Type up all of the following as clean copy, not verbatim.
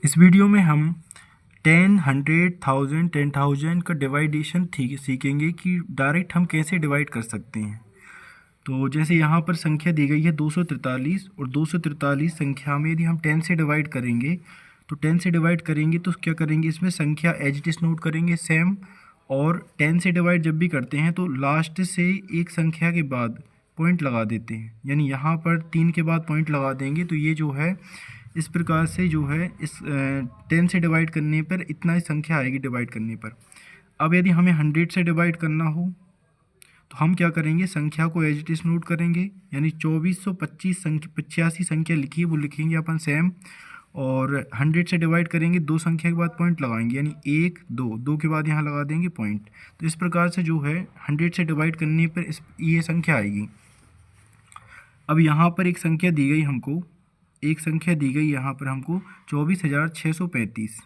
इस वीडियो में हम 10, 100, 1000, 10,000 का डिवाइडेशन सीखेंगे कि डायरेक्ट हम कैसे डिवाइड कर सकते हैं। तो जैसे यहाँ पर संख्या दी गई है 243 और 243 संख्या में यदि हम 10 से डिवाइड करेंगे तो 10 से डिवाइड करेंगे तो क्या करेंगे, इसमें संख्या एज इट इज़ नोट करेंगे सेम। और 10 से डिवाइड जब भी करते हैं तो लास्ट से एक संख्या के बाद पॉइंट लगा देते हैं, यानी यहाँ पर 3 के बाद पॉइंट लगा देंगे। तो ये जो है इस प्रकार से जो है इस 10 से डिवाइड करने पर इतना ही संख्या आएगी डिवाइड करने पर। अब यदि हमें 100 से डिवाइड करना हो तो हम क्या करेंगे, संख्या को एज इट इज़ नोट करेंगे, यानी 2485 संख्या लिखी है वो लिखेंगे अपन सेम। और 100 से डिवाइड करेंगे, दो संख्या के बाद पॉइंट लगाएंगे, यानी 1 2 2 के बाद यहाँ लगा देंगे पॉइंट। तो इस प्रकार से जो है 100 से डिवाइड करने पर ये संख्या आएगी। अब यहाँ पर एक संख्या दी गई हमको, यहाँ पर हमको 24,635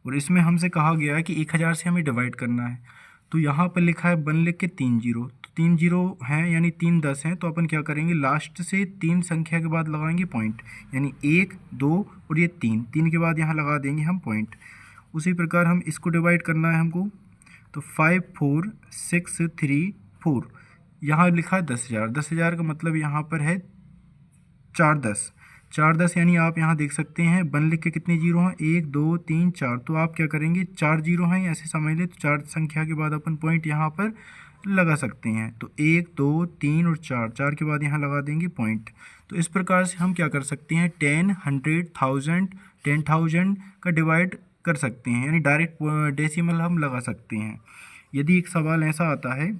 और इसमें हमसे कहा गया है कि 1000 से हमें डिवाइड करना है। तो यहाँ पर लिखा है 1 लिख के 3 जीरो, तो 3 जीरो हैं यानी 3 10 हैं। तो अपन क्या करेंगे, लास्ट से 3 संख्या के बाद लगाएंगे पॉइंट, यानी 1 2 और ये 3 के बाद यहाँ लगा देंगे हम पॉइंट। उसी प्रकार हम इसको डिवाइड करना है हमको, तो 5 4 6 3 4, यहाँ लिखा है 10,000। 10,000 का मतलब यहाँ पर है 4 10 यानी आप यहाँ देख सकते हैं 1 लिख के कितने जीरो हैं, 1 2 3 4। तो आप क्या करेंगे, 4 जीरो हैं ऐसे समझ ले, तो 4 संख्या के बाद अपन पॉइंट यहाँ पर लगा सकते हैं। तो 1 2 3 और 4 के बाद यहाँ लगा देंगे पॉइंट। तो इस प्रकार से हम क्या कर सकते हैं, 10, 100, 1000, 10,000 का डिवाइड कर सकते हैं, यानी डायरेक्ट डेसिमल हम लगा सकते हैं। यदि एक सवाल ऐसा आता है,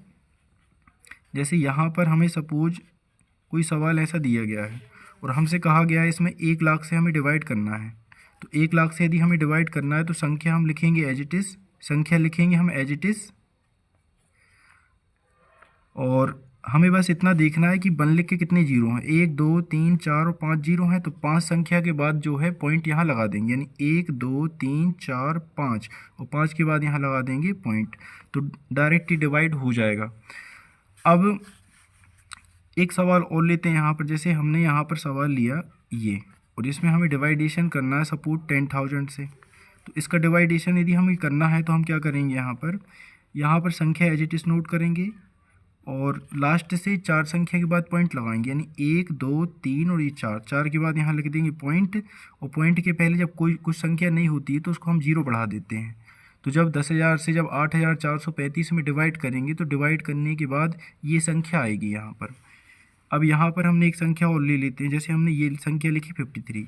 जैसे यहाँ पर हमें सपोज कोई सवाल ऐसा दिया गया है और हमसे कहा गया है इसमें 1 लाख से हमें डिवाइड करना है। तो 1 लाख से यदि हमें डिवाइड करना है तो संख्या हम लिखेंगे एज इट इज़, संख्या लिखेंगे हम एज इट इज़। और हमें बस इतना देखना है कि 1 लिख के कितने जीरो हैं, 1 2 3 4 और 5 जीरो हैं। तो 5 संख्या के बाद जो है पॉइंट यहाँ लगा देंगे, यानी 1 2 3 4 5 और 5 के बाद यहाँ लगा देंगे पॉइंट। तो डायरेक्ट ही डिवाइड हो जाएगा। अब एक सवाल और लेते हैं यहाँ पर, जैसे हमने यहाँ पर सवाल लिया ये और इसमें हमें डिवाइडेशन करना है सपोज 10,000 से। तो इसका डिवाइडेशन यदि हमें करना है तो हम क्या करेंगे, यहाँ पर संख्या एज इट इज़ नोट करेंगे और लास्ट से 4 संख्या के बाद पॉइंट लगाएंगे, यानी 1 2 3 और ये 4 के बाद यहाँ लिख देंगे पॉइंट। और पॉइंट के पहले जब कोई कुछ संख्या नहीं होती है तो उसको हम जीरो बढ़ा देते हैं। तो जब 10,000 से जब 8,435 में डिवाइड करेंगे तो डिवाइड करने के बाद ये संख्या आएगी यहाँ पर। अब यहाँ पर हमने एक संख्या और ले लेते हैं, जैसे हमने ये संख्या लिखी 53।